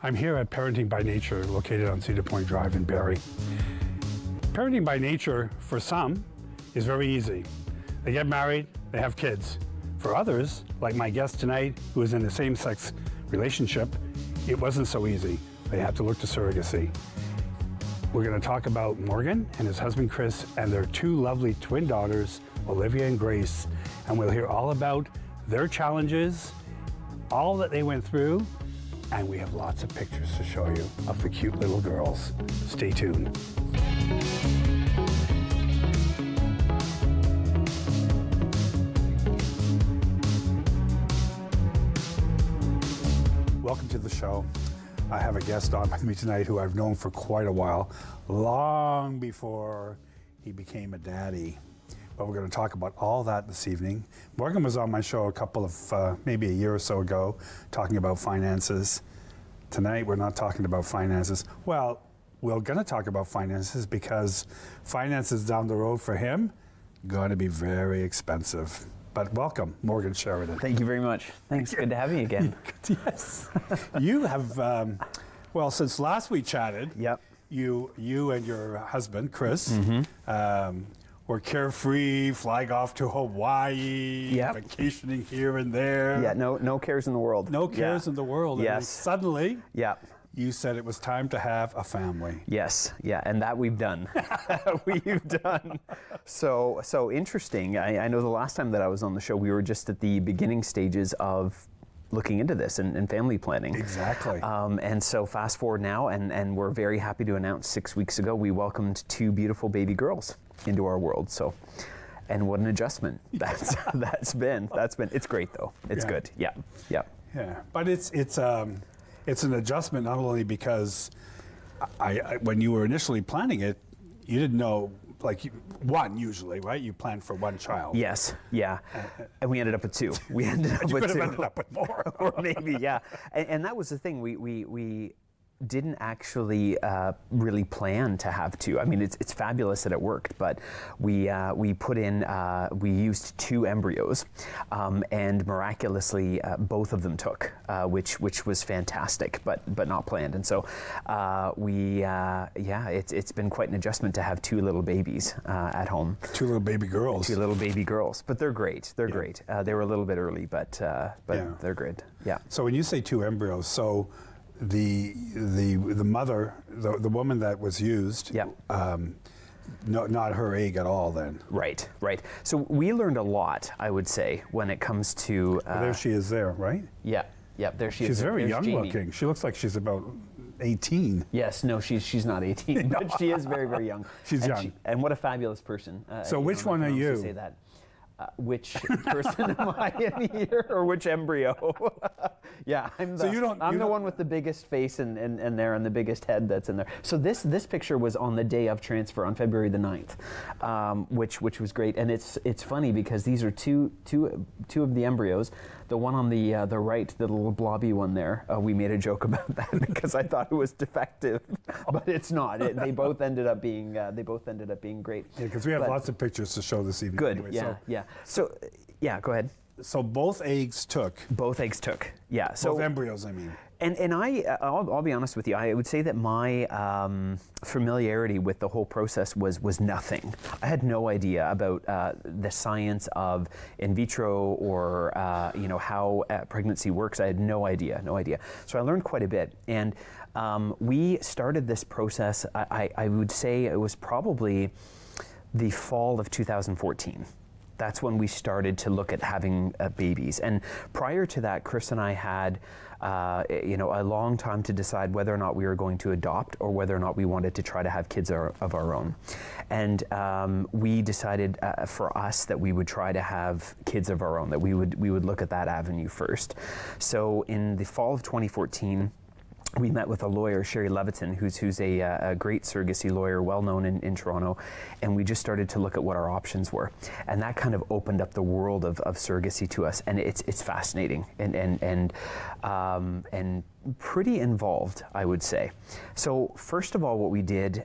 I'm here at Parenting by Nature, located on Cedar Point Drive in Barrie. Parenting by nature, for some, is very easy. They get married, they have kids. For others, like my guest tonight, who is in a same-sex relationship, it wasn't so easy. They have to look to surrogacy. We're going to talk about Morgan and his husband Chris and their two lovely twin daughters, Olivia and Grace, and we'll hear all about their challenges, all that they went through, and we have lots of pictures to show you of the cute little girls. Stay tuned. Welcome to the show. I have a guest on with me tonight who I've known for quite a while, long before he became a daddy. But we're going to talk about all that this evening. Morgan was on my show a couple of, maybe a year or so ago, talking about finances. Tonight, we're not talking about finances. Well, we're going to talk about finances because finances down the road for him going to be very expensive. But welcome, Morgan Sheridan. Thank you very much. Thanks. Good to have you again. Yes. You have, well, since last we chatted, Yep. you and your husband, Chris, we're carefree, flying off to Hawaii, Yep. vacationing here and there. Yeah, no cares in the world. No cares in the world. Yes. And then suddenly, Yeah. you said it was time to have a family. Yes. Yeah, and that we've done. We've done. So interesting. I know the last time that I was on the show, we were just at the beginning stages of looking into this and family planning. Exactly. And so fast forward now, and we're very happy to announce 6 weeks ago, we welcomed two beautiful baby girls into our world. So, and what an adjustment that's been. It's great though. It's good. Yeah. Yeah, but it's an adjustment not only because I when you were initially planning it, you didn't know, like, one usually, right? You plan for one child. Yes, yeah. And we ended up with two. We ended up with two. You could have ended up with more. Or maybe, yeah. And that was the thing. We didn't actually really plan to have two. I mean, it's fabulous that it worked, but we put in, we used two embryos, and miraculously both of them took, which was fantastic, but not planned. And so it's been quite an adjustment to have two little babies at home. Two little baby girls. Two little baby girls, but they're great. They're great. They were a little bit early, but they're good. Yeah. So when you say two embryos, so the mother, the woman that was used, not her egg at all then. Right. So we learned a lot, I would say, when it comes to... well, there she is there, right? Yeah, there she is. She's very young Jamie. looking. She looks like she's about 18. Yes, no, she's not 18, but she is very, very young. She's young. And what a fabulous person. So which one are you? Say that. Which person am I in here, or which embryo? Yeah, I'm the one with the biggest face and there, and the biggest head that's in there. So this picture was on the day of transfer on February the 9th, which was great. And it's funny because these are two of the embryos. The one on the right, the little blobby one there, we made a joke about that because I thought it was defective, but it's not. They both ended up being great. Yeah, because we have lots of pictures to show this evening. Good. Anyway, yeah. So, go ahead. So both eggs took. Yeah. So both embryos, I mean. And I'll be honest with you. I would say that my familiarity with the whole process was nothing. I had no idea about the science of in vitro or how pregnancy works. I had no idea. So I learned quite a bit. And we started this process. I would say it was probably the fall of 2014. That's when we started to look at having babies. And prior to that, Chris and I had, a long time to decide whether or not we were going to adopt or whether or not we wanted to try to have kids of our own. And we decided for us that we would try to have kids of our own, that we would look at that avenue first. So in the fall of 2014, we met with a lawyer, Sheridan, who's a great surrogacy lawyer, well known in Toronto, and we just started to look at what our options were, and that kind of opened up the world of surrogacy to us, and it's fascinating and pretty involved, I would say. So first of all, what we did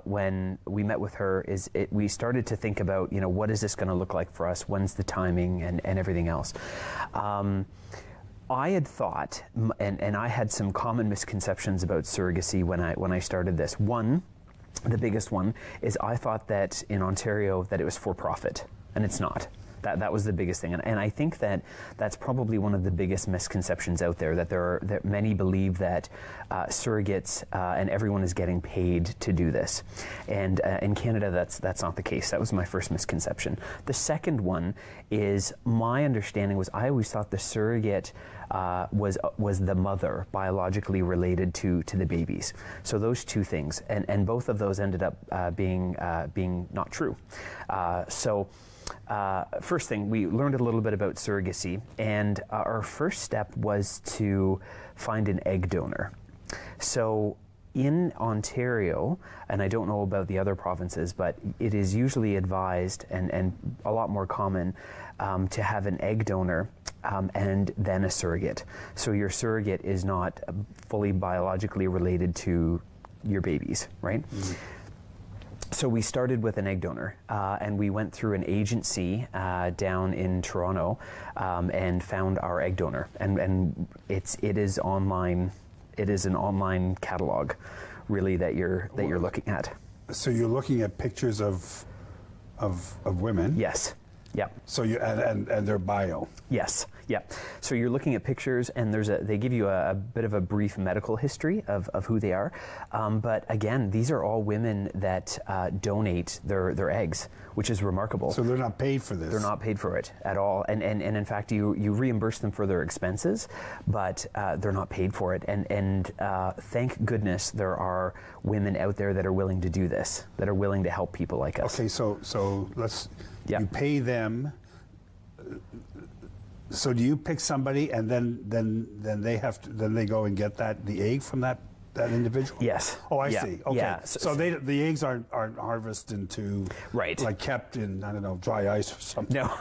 when we met with her is we started to think about, what is this going to look like for us? When's the timing and everything else? I had thought, and I had some common misconceptions about surrogacy when I started this. One, the biggest one, is I thought that in Ontario that it was for profit, and it's not. That was the biggest thing, and I think that that's probably one of the biggest misconceptions out there. That many believe that surrogates and everyone is getting paid to do this, and in Canada that's not the case. That was my first misconception. The second one is my understanding was I always thought the surrogate was the mother biologically related to the babies. So those two things, and both of those ended up being not true. First thing, we learned a little bit about surrogacy, and our first step was to find an egg donor. So in Ontario, and I don't know about the other provinces, but it is usually advised and a lot more common to have an egg donor and then a surrogate. So your surrogate is not fully biologically related to your babies, right? Mm-hmm. So we started with an egg donor, and we went through an agency down in Toronto and found our egg donor, and it is online. It is an online catalog, really, that you're looking at. So you're looking at pictures of women. Yes. Yeah. So you and their bio. Yes. Yeah. So you're looking at pictures, and they give you a bit of a brief medical history of who they are. But again, these are all women that donate their eggs, which is remarkable. So they're not paid for this. They're not paid for it at all, and in fact, you reimburse them for their expenses, but they're not paid for it. And thank goodness there are women out there that are willing to do this, that are willing to help people like us. Okay, so let's. Yeah. You pay them. So do you pick somebody, and then they go and get the egg from that individual? Yes. Oh, I see. Okay. Yeah. So the eggs aren't harvested into right, like kept in, I don't know, dry ice or something. No,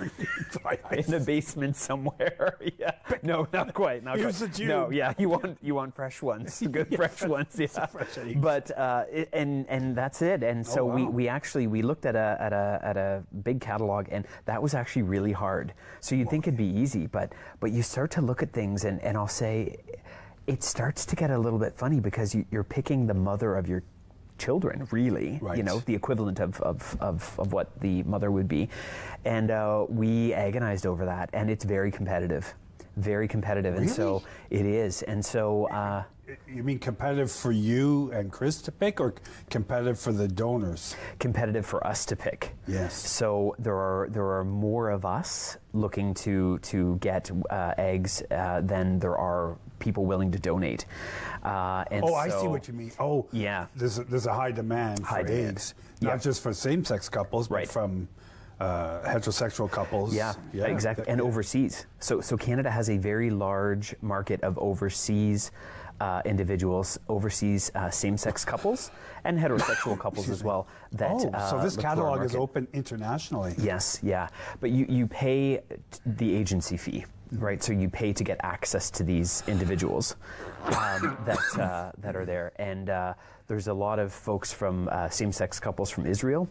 dry ice in the basement somewhere. Yeah. No, not quite. Not Here's quite. the tube. No. Yeah. You want fresh ones. Good fresh ones. Yeah. Fresh eggs. But and that's it. And so wow. we looked at a big catalog, and that was actually really hard. So you'd think it'd be easy, but you start to look at things, and I'll say, it starts to get a little bit funny because you're picking the mother of your children, really, right. You know, the equivalent of what the mother would be. And we agonized over that, and it's very competitive. Very competitive. Really? And so it is. And so you mean competitive for you and Chris to pick, or competitive for the donors? Competitive for us to pick. Yes. So there are more of us looking to get eggs than there are people willing to donate. And I see what you mean. Oh, yeah. There's a high demand for eggs, not just for same-sex couples, but right. from heterosexual couples. Yeah, exactly. And overseas. So Canada has a very large market of overseas individuals, overseas same-sex couples, and heterosexual couples as well. So this catalog is open internationally. Yes, yeah. But you pay the agency fee. Right, so you pay to get access to these individuals that are there, and there's a lot of folks from same-sex couples from Israel.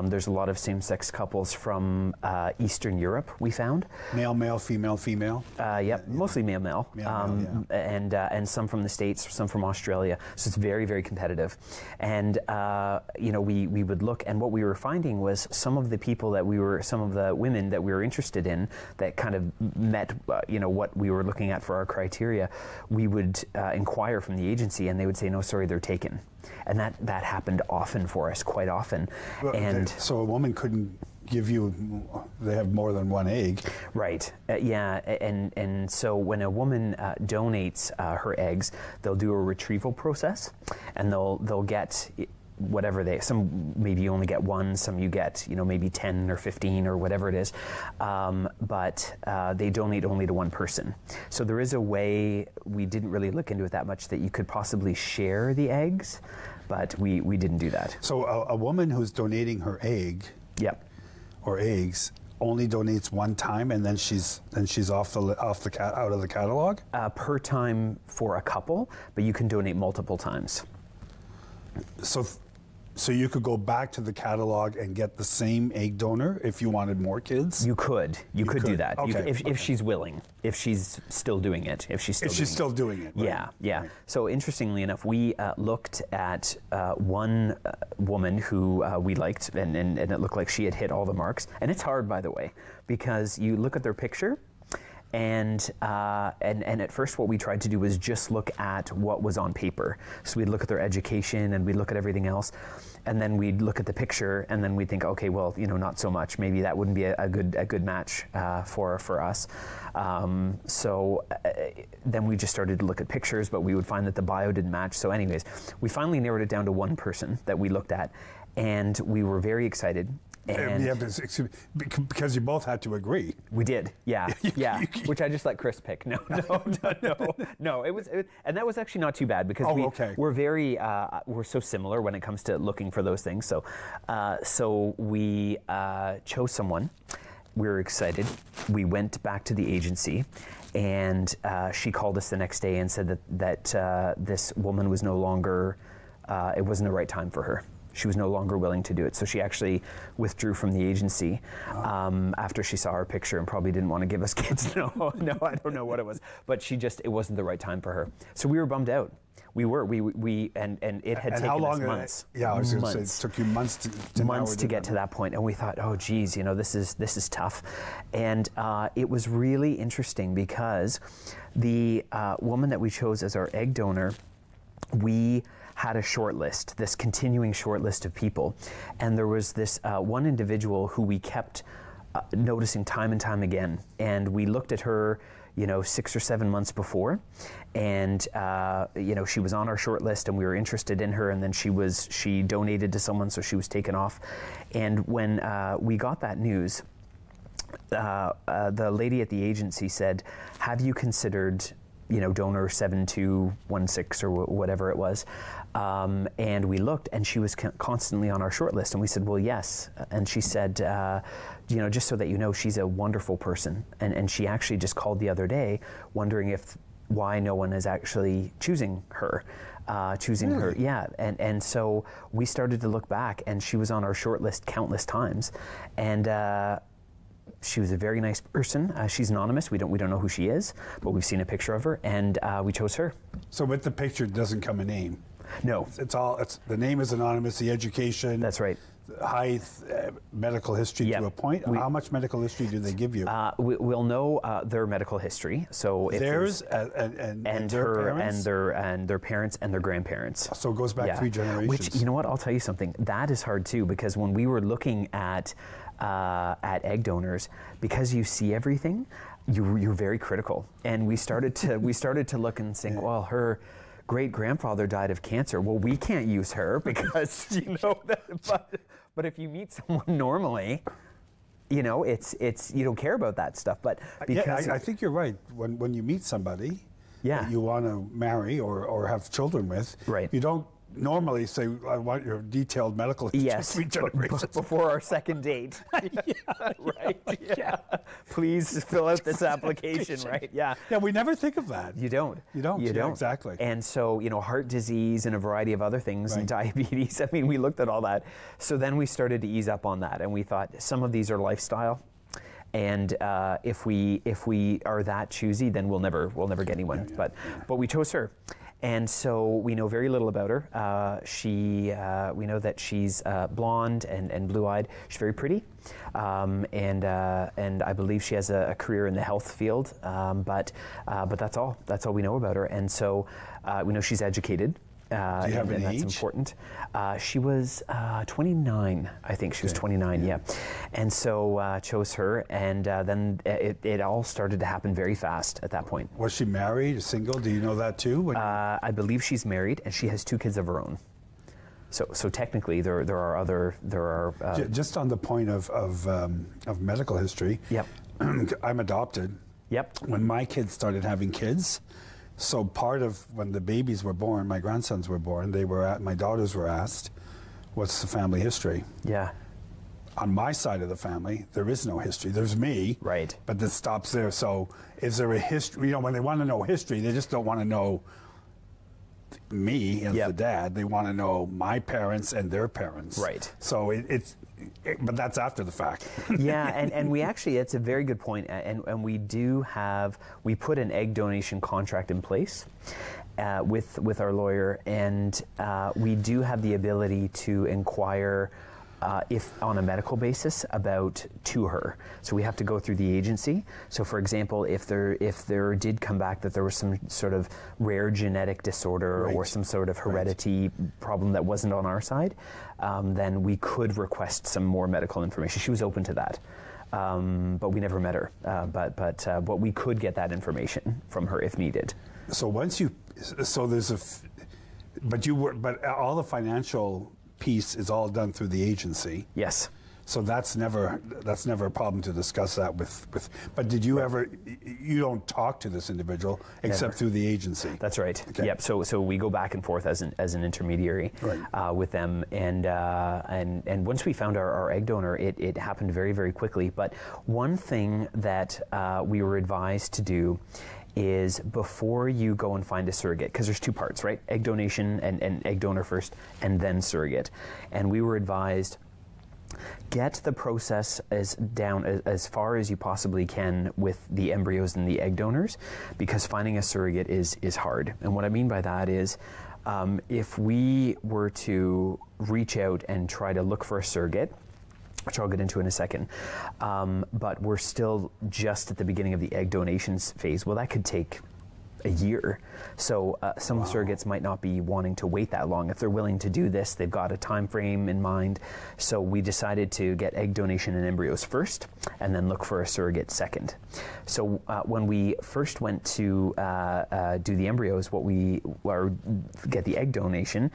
There's a lot of same-sex couples from Eastern Europe, we found. Male, male, female, female? Yep, mostly male, male. And some from the States, some from Australia. So it's very, very competitive. And, we would look, and what we were finding was some of the women that we were interested in that kind of met, what we were looking at for our criteria, we would inquire from the agency, and they would say, no, sorry, they're taken. And that happened often for us, quite often. So a woman couldn't give you, they have more than one egg. Right, and so when a woman donates her eggs, they'll do a retrieval process, and they'll get whatever some maybe you only get one, some you get, maybe 10 or 15 or whatever it is, but they donate only to one person. So there is a way, we didn't really look into it that much, that you could possibly share the eggs, but we didn't do that. So a woman who's donating her egg, yep, or eggs, only donates one time, and then she's out of the catalog? Per time for a couple, but you can donate multiple times. So So you could go back to the catalog and get the same egg donor if you wanted more kids? You could do that. Okay. If she's willing, if she's still doing it, if she's still doing it. Right? Yeah. Right. So interestingly enough, we looked at one woman who we liked, and it looked like she had hit all the marks. And it's hard, by the way, because you look at their picture, and at first what we tried to do was just look at what was on paper. So we'd look at their education and we'd look at everything else, and then we'd look at the picture, and then we'd think, okay, well, not so much. Maybe that wouldn't be a good match for us. So then we just started to look at pictures, but we would find that the bio didn't match. So anyways, we finally narrowed it down to one person that we looked at, and we were very excited. And yeah, because you both had to agree. We did, yeah. Which I just let Chris pick. No. It was, and that was actually not too bad because we're so similar when it comes to looking for those things. So we chose someone. We were excited. We went back to the agency, and she called us the next day and said that this woman was no longer. It wasn't the right time for her. She was no longer willing to do it. So she actually withdrew from the agency after she saw our picture and probably didn't want to give us kids. No, I don't know what it was. But it wasn't the right time for her. So we were bummed out. We were, and it had taken us months. I was going to say, it took you months to get to that point. And we thought, oh geez, this is tough. And it was really interesting because the woman that we chose as our egg donor, we had a short list, this continuing short list of people. And there was this one individual who we kept noticing time and time again. And we looked at her, 6 or 7 months before. And, she was on our short list and we were interested in her. And then she donated to someone, so she was taken off. And when we got that news, the lady at the agency said, have you considered donor 7216 or whatever it was, and we looked, and she was constantly on our short list, and we said, well, yes. And she said, just so that you know, she's a wonderful person, and she actually just called the other day wondering why no one is actually choosing her. Her, yeah, and so we started to look back, and she was on our short list countless times, and she was a very nice person. She's anonymous. We don't know who she is, but we've seen a picture of her, and we chose her. So with the picture doesn't come a name. No, it's the name is anonymous. The education. That's right. Height, medical history to a point. How much medical history do they give you? We'll know their medical history. So if theirs and their parents? and their parents and their grandparents. So it goes back 3 generations. Which, you know what? I'll tell you something. That is hard too, because when we were looking at egg donors, because you see everything, you're very critical. And we started to look and think, well, her great-grandfather died of cancer. Well, we can't use her because but if you meet someone normally, it's you don't care about that stuff. But because I think you're right. When you meet somebody that you want to marry or have children with, right, you don't normally say, I want your detailed medical history. Yes, before our second date. Right. Yeah. Please fill out this application, right? Yeah. Yeah, we never think of that. You don't. You don't. Exactly. And so, heart disease and a variety of other things, and diabetes. I mean, we looked at all that. So then we started to ease up on that, and we thought some of these are lifestyle. And if we are that choosy, then we'll never get anyone. But we chose her. And so we know very little about her. We know that she's blonde and blue-eyed. She's very pretty, and I believe she has a career in the health field. But that's all. That's all we know about her. And so we know she's educated. Do you have an age? That's important. She was 29, I think. She was 29, yeah. And so chose her, and then it all started to happen very fast at that point. Was she married, single? Do you know that too? I believe she's married, and she has 2 kids of her own. So technically, there are. Just on the point of medical history. Yep. I'm adopted. Yep. When my kids started having kids. So part of when the babies were born, my grandsons were born, my daughters were asked, what's the family history? Yeah. On my side of the family, there is no history. There's me. Right. But this stops there. So is there a history? When they want to know history, they just don't want to know me as the dad. They want to know my parents and their parents. Right. So but that's after the fact. Yeah, and we actually, it's a very good point, and we put an egg donation contract in place with our lawyer, and we do have the ability to inquire if on a medical basis to her. So we have to go through the agency. So for example, if there did come back that there was some sort of rare genetic disorder or some sort of heredity problem that wasn't on our side, then we could request some more medical information. She was open to that. But we never met her. But we could get that information from her if needed. So but all the financial piece is all done through the agency. Yes. So that's never a problem to discuss that with. But did you ever? You don't talk to this individual except through the agency. That's right. Okay. Yep. So we go back and forth as an intermediary with them, and once we found our egg donor, it happened very, very quickly. But one thing that we were advised to do is before you go and find a surrogate, because there's two parts, right? Egg donation and egg donor first, and then surrogate. And we were advised, get the process as far as you possibly can with the embryos and the egg donors, because finding a surrogate is hard. And what I mean by that is, if we were to reach out and try to look for a surrogate, which I'll get into in a second, but we're still just at the beginning of the egg donations phase. Well, that could take a year. So some surrogates might not be wanting to wait that long. If they're willing to do this, they've got a time frame in mind. So we decided to get egg donation and embryos first, and then look for a surrogate second. So when we first went to do the embryos, get the egg donation,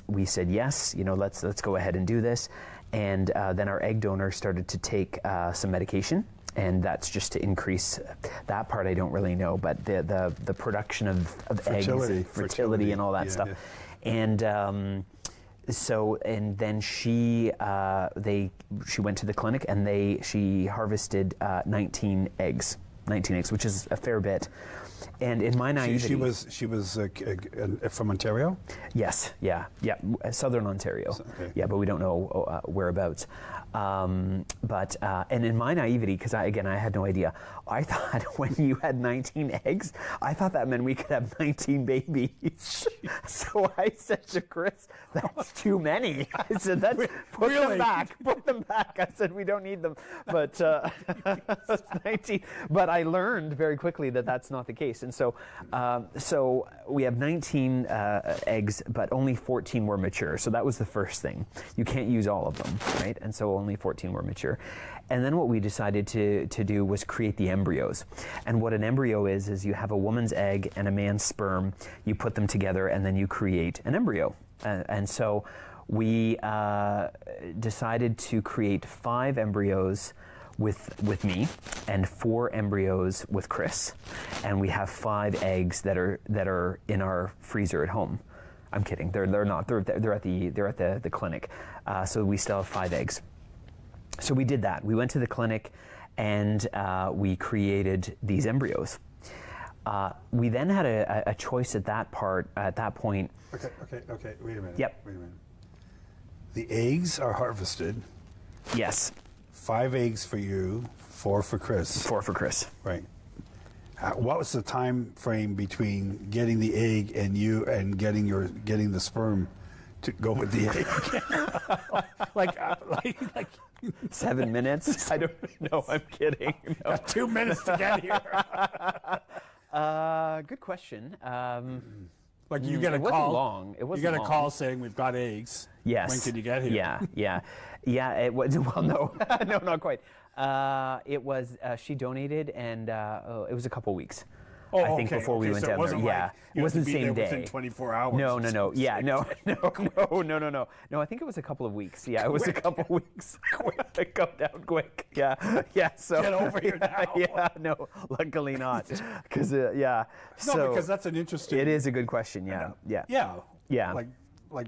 we said yes. Let's go ahead and do this. And then our egg donor started to take some medication, and that's just to increase that part. I don't really know, but the production of eggs, and fertility, and all that stuff. Yeah. And then she went to the clinic, and she harvested 19 eggs, which is a fair bit. And in my naivety, she was from Ontario. Yes, yeah, Southern Ontario. Okay. Yeah, but we don't know whereabouts. And in my naivety, because I had no idea, I thought when you had 19 eggs, I thought that meant we could have 19 babies. So I said to Chris, "That's too many." I said, "Put them back. Put them back." I said, "We don't need them." But 19. But I learned very quickly that that's not the case. And so we have 19 eggs, but only 14 were mature. So that was the first thing. You can't use all of them, right? And so only 14 were mature. And then what we decided to do was create the embryos. And what an embryo is you have a woman's egg and a man's sperm, you put them together, and then you create an embryo. And so we decided to create 5 embryos with me and 4 embryos with Chris, and we have 5 eggs that are in our freezer at home. I'm kidding. They're not. They're at the clinic. So we still have 5 eggs. So we did that. We went to the clinic, and we created these embryos. We then had a choice at that point. Okay. Wait a minute. Yep. Wait a minute. The eggs are harvested. Yes. 5 eggs for you, 4 for Chris. 4 for Chris. Right. What was the time frame between getting the egg and you and getting the sperm to go with the egg? like 7 minutes? I don't know. I'm kidding. No. Got 2 minutes to get here. Good question. Like you get a it wasn't call. Long. It wasn't you get long. a call saying we've got eggs. Yes. When can you get here? Yeah. It was no, not quite. It was she donated, and it was a couple weeks. I think before we went down there. Yeah, it wasn't the same day. Within 24 hours. No. Yeah, no. No, I think it was a couple of weeks. Yeah, it was a couple of weeks. Quick, go down quick. Yeah. So get over here now. Yeah, no, luckily not. Because No, because that's an interesting. It is a good question. Yeah. Like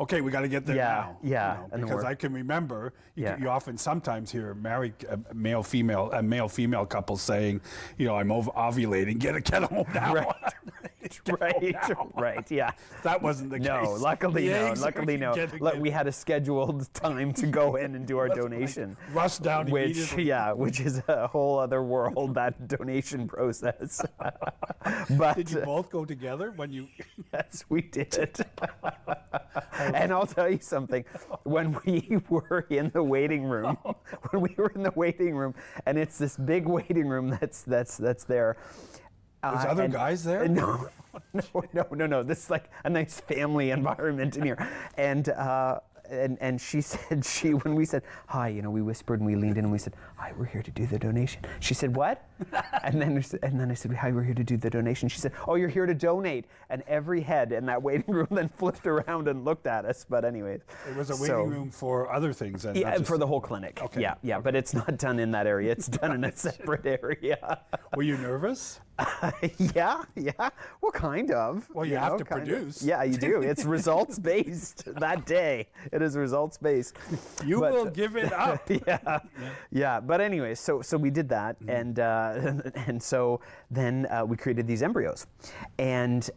okay, we got to get there now. Yeah. Because I can remember, you often sometimes hear married male-female couples saying, I'm ovulating, get home now. Right. Right, yeah. That wasn't the case. No, luckily The no. eggs Luckily are no. getting We had a scheduled time to go in and do our donation. Like rush down immediately. Which is a whole other world, that donation process. But did you both go together when you? Yes, we did. And I'll tell you something. When we were in the waiting room, and it's this big waiting room that's there. There's other guys there? No. This is like a nice family environment in here. And she said, when we said, hi, we whispered and we leaned in and we said, hi, we're here to do the donation. She said, what? and then I said, hi, we're here to do the donation. She said, oh, you're here to donate. And every head in that waiting room then flipped around and looked at us. But anyways. It was a waiting room for other things. And yeah, for the whole clinic. Okay. Yeah, okay. But it's not done in that area. It's done in a separate area. Were you nervous? Yeah. Well, kind of. Well, you have to produce. Yeah, you do. It's results-based that day. It is results-based. You will give it up. Yeah. But anyway, so we did that, and so then we created these embryos, and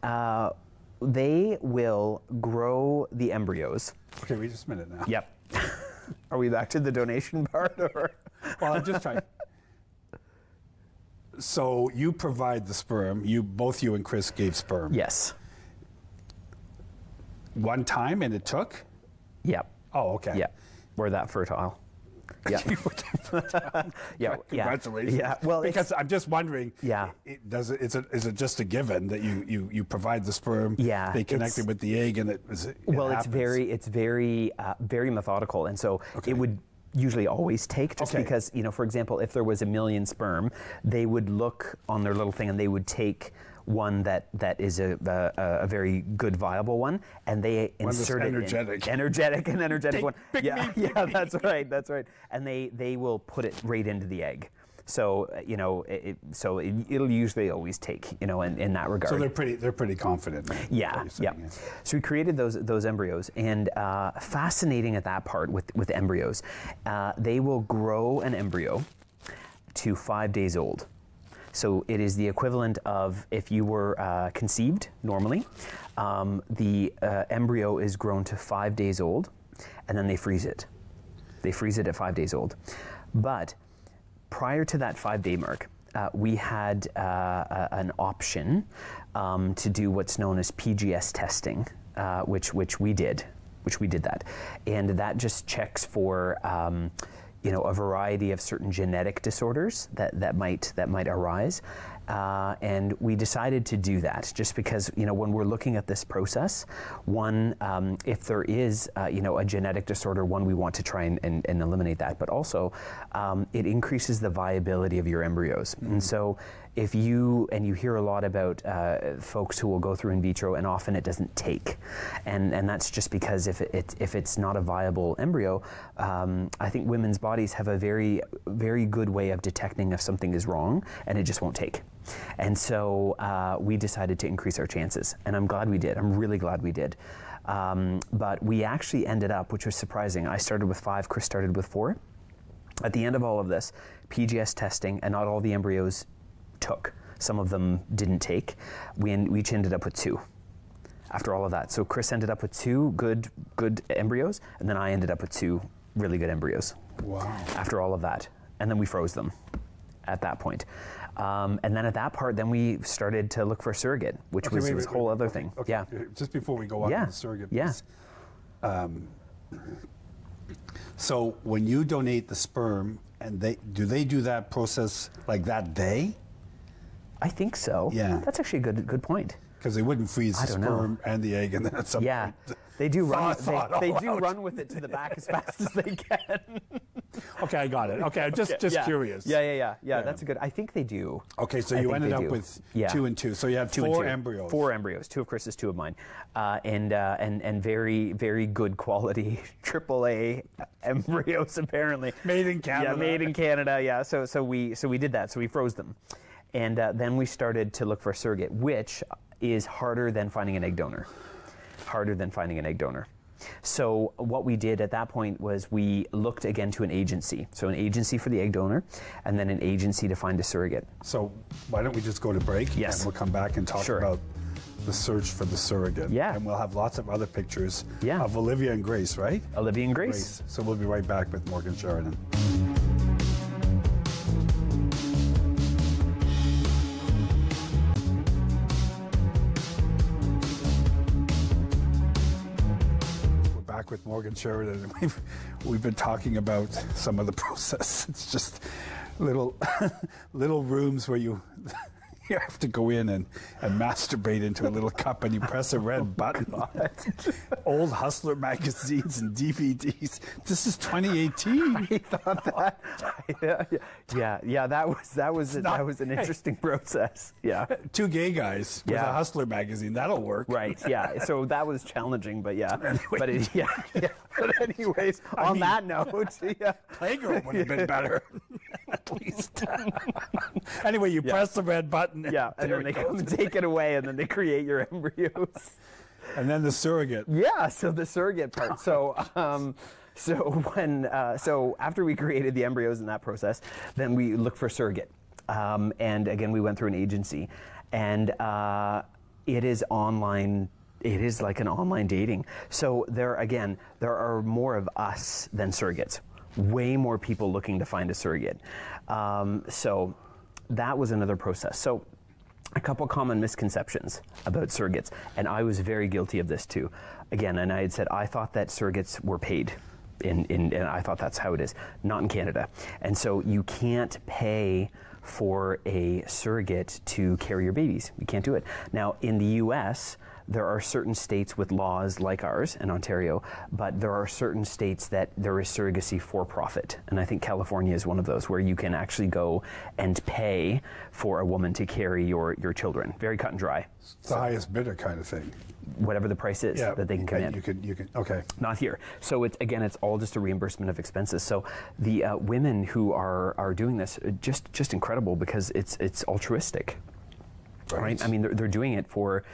they will grow the embryos. Okay, wait just a minute now. Yep. Are we back to the donation part, or? Well, I'm just trying. So you provide the sperm. Both you and Chris gave sperm. Yes. One time, and it took? Yep. Oh, okay. Yeah. We're that fertile. Yeah. Yeah. Congratulations. Yeah. Well, because I'm just wondering. Yeah. Is it just a given that you provide the sperm? Yeah. They connect it with the egg, and it happens? It's very methodical, and so it would usually always take, just because, for example, if there was 1 million sperm, they would look on their little thing and they would take one that is a very good viable one, and they insert it energetic. An energetic one. Pick me. That's right. And they will put it right into the egg. So it'll usually always take, in that regard. So they're pretty confident. Yeah. So we created those embryos, and fascinating at that part with embryos, they will grow an embryo to 5 days old. So it is the equivalent of if you were conceived normally, the embryo is grown to 5 days old, and then they freeze it. They freeze it at 5 days old, but prior to that 5-day mark, we had an option to do what's known as PGS testing, which we did that, and that just checks for a variety of certain genetic disorders that might arise. And we decided to do that just because, when we're looking at this process, one, if there is, a genetic disorder, we want to try and eliminate that, but also it increases the viability of your embryos. Mm-hmm. And so if you hear a lot about folks who will go through in vitro, and often it doesn't take, and that's just because if it's not a viable embryo, I think women's bodies have a very, very good way of detecting if something is wrong, and it just won't take. And so we decided to increase our chances, and I'm glad we did. I'm really glad we did. But we actually ended up, which was surprising, I started with 5, Chris started with 4. At the end of all of this, PGS testing, and not all the embryos took. Some of them didn't take. We each ended up with 2 after all of that. So Chris ended up with 2 good embryos, and then I ended up with 2 really good embryos. Wow. After all of that. And then we froze them at that point. And then at that part, then we started to look for a surrogate, which was a whole other thing. Okay. Yeah. Just before we go on to the surrogate piece. So when you donate the sperm, and do they do that process like that day? I think so. Yeah. That's actually a good point. Because they wouldn't freeze the sperm and the egg, and then at some point, they do run. They do run with it to the back as fast as they can. Okay, I got it. Okay, I'm just curious. Yeah. That's a good. I think they do. Okay, so you ended up with 2 and 2. So you had 4 embryos. 4 embryos. 2 of Chris's, 2 of mine, and very, very good quality AAA embryos apparently. Made in Canada. Yeah, made in Canada. Yeah. So we did that. So we froze them, and then we started to look for a surrogate, which is harder than finding an egg donor. So what we did at that point was we looked again to an agency. So an agency for the egg donor, and then an agency to find a surrogate. So why don't we just go to break? Yes. And we'll come back and talk about the search for the surrogate. Yeah. And we'll have lots of other pictures Yeah. of Olivia and Grace, right? Olivia and Grace. So we'll be right back with Morgan Sheridan. With Morgan Sheridan, and we've been talking about some of the process. It's just little rooms where you have to go in and masturbate into a little cup, and you press a red button. Old Hustler magazines and DVDs. This is 2018. I thought that. Yeah. That was an interesting process. Yeah. Two gay guys with a Hustler magazine. That'll work. Right. Yeah. So that was challenging, but yeah. Anyway. But anyways, on that note, yeah. Playgirl would have been better. At least. Anyway, you press the red button. Yeah, and then they come and take it away, and then they create your embryos. And then the surrogate. Yeah, so the surrogate part. So, so after we created the embryos in that process, then we looked for surrogate. And again, we went through an agency, and it is online. It is like an online dating. So there are more of us than surrogates. Way more people looking to find a surrogate. So that was another process. So a couple common misconceptions about surrogates, and I was very guilty of this too. Again, and I had said I thought that surrogates were paid, and I thought that's how it is. Not in Canada, and so you can't pay for a surrogate to carry your babies. You can't do it. Now in the U.S., there are certain states with laws like ours in Ontario, but there are certain states that there is surrogacy for profit. And I think California is one of those where you can actually go and pay for a woman to carry your children. Very cut and dry. It's the highest bidder kind of thing. Whatever the price is that they can come in. You can, okay. Not here. So it's all just a reimbursement of expenses. So the women who are doing this, just incredible because it's altruistic. Right? I mean, they're doing it for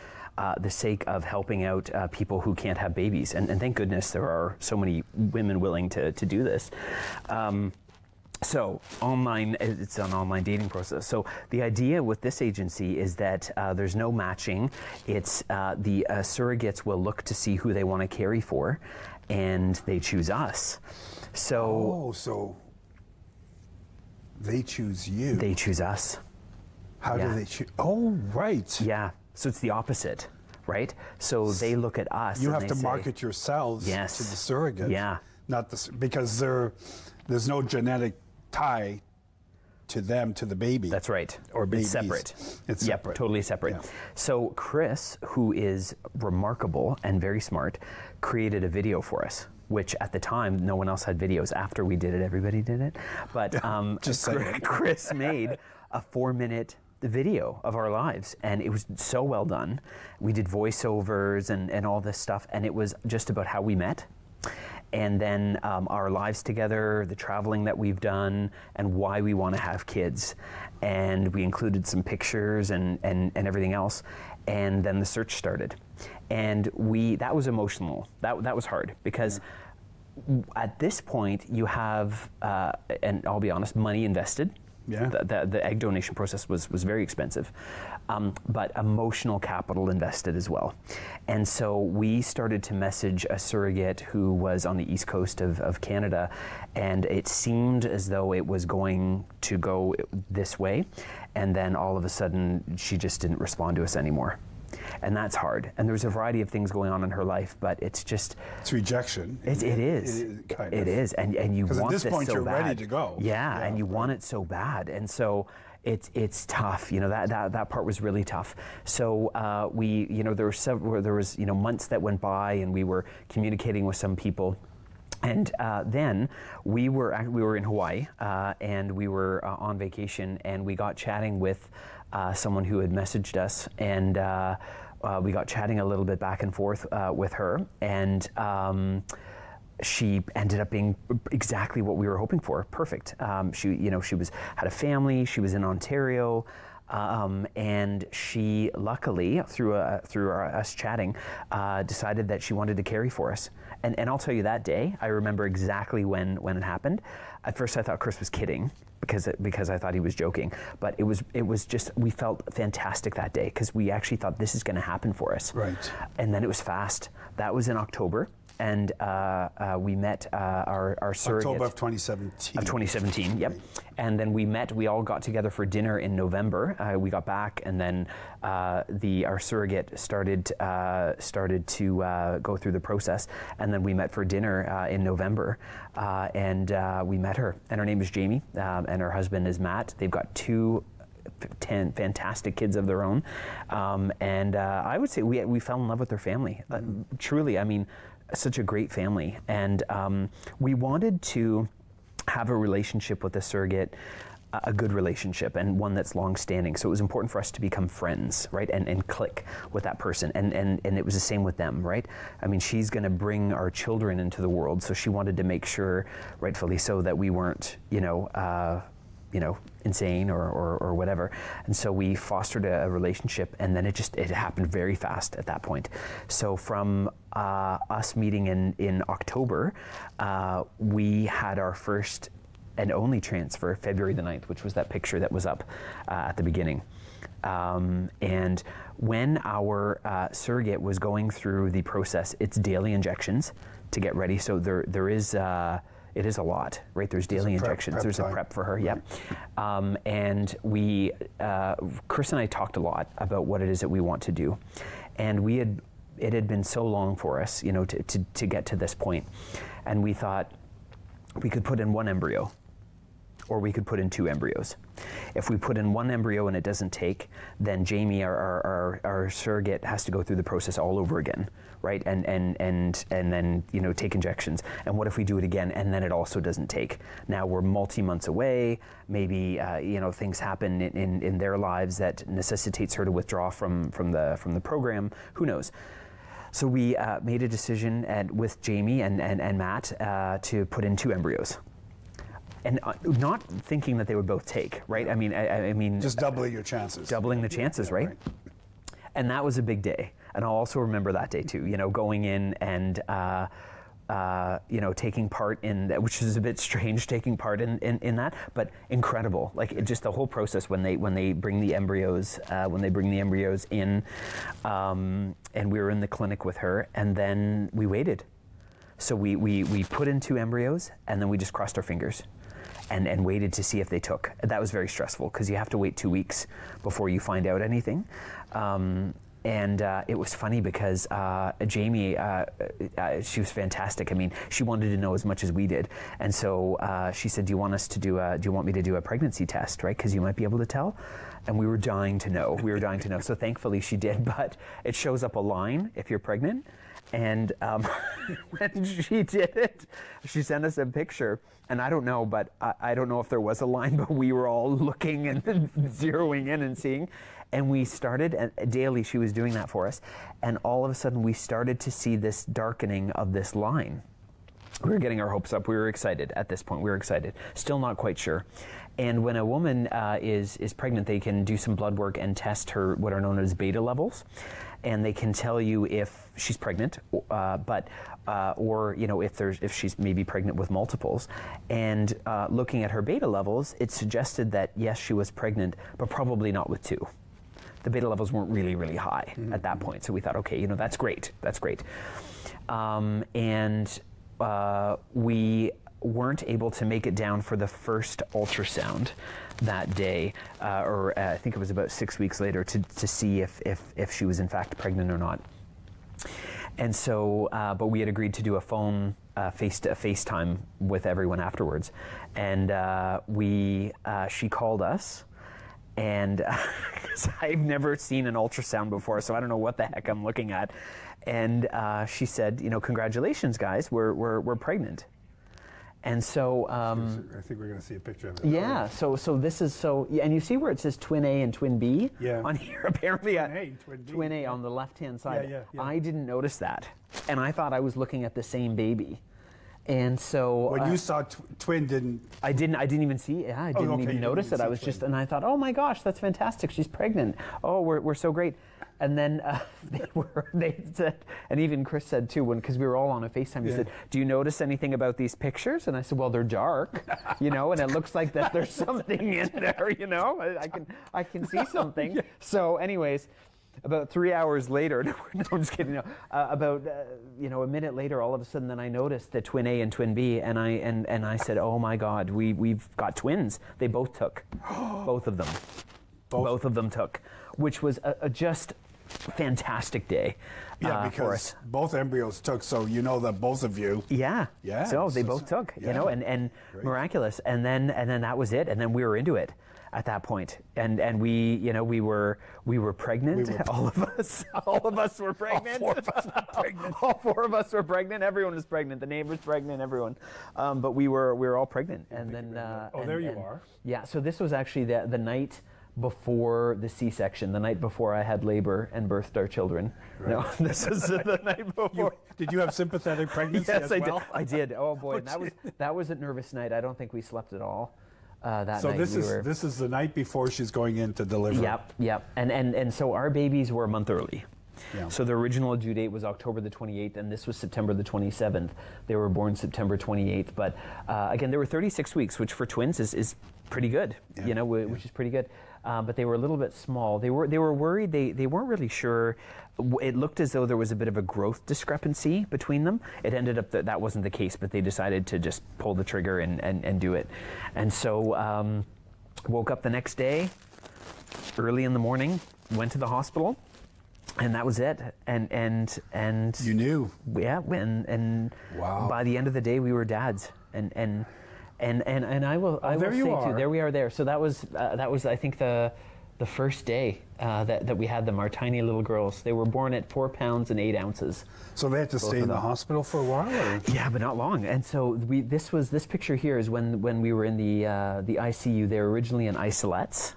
the sake of helping out people who can't have babies. And thank goodness there are so many women willing to do this. So it's an online dating process. So the idea with this agency is that there's no matching. It's the surrogates will look to see who they want to carry for, and they choose us. So they choose you. They choose us. How do they choose? Oh, right. Yeah. So it's the opposite, right? So they look at us. You have to market yourselves to the surrogate. Yeah. Not because there's no genetic tie to them, to the baby. That's right. Or babies. It's separate. It's separate. Yep, totally separate. Yeah. So Chris, who is remarkable and very smart, created a video for us, which at the time, no one else had videos. After we did it, everybody did it. But Chris made a 4-minute video of our lives, and it was so well done. We did voiceovers and all this stuff, and it was just about how we met, and then our lives together, the traveling that we've done, and why we want to have kids. And we included some pictures and everything else, and then the search started. And that was emotional. That was hard, because at this point you have, and I'll be honest, money invested. Yeah. The egg donation process was very expensive, but emotional capital invested as well. And so we started to message a surrogate who was on the east coast of Canada, and it seemed as though it was going to go this way, and then all of a sudden she just didn't respond to us anymore. And that's hard. And there's a variety of things going on in her life, but it's just... It's rejection. It is. It is. And you want this so bad. Because at this point you're ready to go. Yeah, and you want it so bad. And so it's tough. You know, that part was really tough. So there was months that went by, and we were communicating with some people. And then we were in Hawaii, and we were on vacation, and we got chatting with someone who had messaged us, and we got chatting a little bit back and forth with her, and she ended up being exactly what we were hoping for. Perfect. She had a family. She was in Ontario. and she luckily, through us chatting, decided that she wanted to carry for us. And I'll tell you, that day, I remember exactly when it happened. At first I thought Chris was kidding, because I thought he was joking, but it was just, we felt fantastic that day, because we actually thought this is going to happen for us. Right. And then it was fast. That was in October, and we met our surrogate. October of 2017. Of 2017, yep. Right. And then we all got together for dinner in November. We got back, and then our surrogate started to go through the process, and then we met for dinner in November, and we met her, and her name is Jamie, and her husband is Matt. They've got 2 fantastic kids of their own, and I would say we fell in love with their family. Truly, I mean, such a great family, and we wanted to have a relationship with a surrogate, a good relationship, and one that's long-standing. So it was important for us to become friends, right, and click with that person, and it was the same with them, right? I mean, she's going to bring our children into the world, so she wanted to make sure, rightfully so, that we weren't, insane or whatever. And so we fostered a relationship, and then it happened very fast at that point. So from us meeting in October, we had our first and only transfer February the 9th, which was that picture that was up at the beginning. And when our surrogate was going through the process, it's daily injections to get ready. So there is it is a lot, right? There's daily injections. There's a prep for her, yep. And Chris and I talked a lot about what it is that we want to do. And it had been so long for us, to get to this point. And we thought we could put in 1 embryo, or we could put in 2 embryos. If we put in 1 embryo and it doesn't take, then Jamie, our surrogate, has to go through the process all over again, right? And then take injections. And what if we do it again and then it also doesn't take? Now we're multi-months away. Maybe things happen in their lives that necessitates her to withdraw from the program. Who knows? So we made a decision with Jamie and Matt to put in 2 embryos. And not thinking that they would both take, right? I mean, just doubling your chances. Doubling the chances, right? And that was a big day. And I'll also remember that day too. Going in and taking part in that, which is a bit strange, taking part in that, but incredible. Like just the whole process when they bring the embryos in, and we were in the clinic with her, and then we waited. So we put in 2 embryos, and then we just crossed our fingers. And waited to see if they took. That was very stressful, because you have to wait 2 weeks before you find out anything. And it was funny because Jamie, she was fantastic. I mean, she wanted to know as much as we did. And so she said, do you want me to do a pregnancy test, right? Because you might be able to tell. And we were dying to know. So thankfully she did, but it shows up a line if you're pregnant. And when she did it, she sent us a picture, and I don't know, but I don't know if there was a line, but we were all looking and zeroing in and seeing, and we started, and daily she was doing that for us, and all of a sudden we started to see this darkening of this line. We were getting our hopes up. We were excited at this point. We were excited. Still not quite sure. And when a woman is pregnant, they can do some blood work and test her what are known as beta levels, and they can tell you if she's pregnant, or if she's maybe pregnant with multiples. And looking at her beta levels, it suggested that yes, she was pregnant, but probably not with 2. The beta levels weren't really, really high at that point. So we thought, okay, that's great. That's great. We weren't able to make it down for the first ultrasound that day, or I think it was about 6 weeks later, to see if she was in fact pregnant or not. And so, but we had agreed to do a phone FaceTime with everyone afterwards, and she called us. And I've never seen an ultrasound before, so I don't know what the heck I'm looking at. And she said, congratulations, guys, we're pregnant. And so I think we're going to see a picture of it. Yeah. So this is and you see where it says twin A and twin B on here. Apparently, twin A on the left-hand side. Yeah. I didn't notice that, and I thought I was looking at the same baby. And so when you saw twin, I didn't even see. Yeah, I didn't even notice it. I was just, and I thought, oh my gosh, that's fantastic. She's pregnant. Oh, we're so great. And then they said, and even Chris said too, because we were all on a FaceTime, he said, do you notice anything about these pictures? And I said, well, they're dark, and it looks like that there's something in there, I can see something. Yeah. So anyways, about 3 hours later, no, I'm just kidding. No, about a minute later, all of a sudden, then I noticed the twin A and twin B, and I said, "Oh my God, we've got twins." They both took, both of them, both of them took, which was a just fantastic day. Yeah, because both embryos took, so that both of you. Yeah. So they both took, and miraculous, and then that was it, and then we were into it at that point, and we were pregnant. All of us were pregnant. All 4 of us were pregnant. All 4 of us were pregnant. Everyone was pregnant. The neighbors pregnant. Everyone, but we were all pregnant. And then there you are. Yeah. So this was actually the night before the C-section, the night before I had labor and birthed our children. Right. No, this is the night before. Did you have sympathetic pregnancy as well? I did. Oh boy, that was a nervous night. I don't think we slept at all. That night. This is the night before she's going in to deliver. Yep. And so our babies were a month early. Yeah. So the original due date was October the 28th, and this was September the 27th. They were born September 28th. But again, they were 36 weeks, which for twins is pretty good, which is pretty good. But they were a little bit small. They were worried. They weren't really sure. It looked as though there was a bit of a growth discrepancy between them. It ended up that wasn't the case, but they decided to just pull the trigger and do it. And so woke up the next day, early in the morning, went to the hospital. And that was it. And you knew. Yeah. And wow. By the end of the day, we were dads. And I will say too. There we are. There. So that was I think the first day that we had them. Our tiny little girls. They were born at 4 pounds and 8 ounces. So they had to stay in the hospital for a while. Or? Yeah, but not long. And so this picture here is when we were in the ICU. They were originally in isolettes.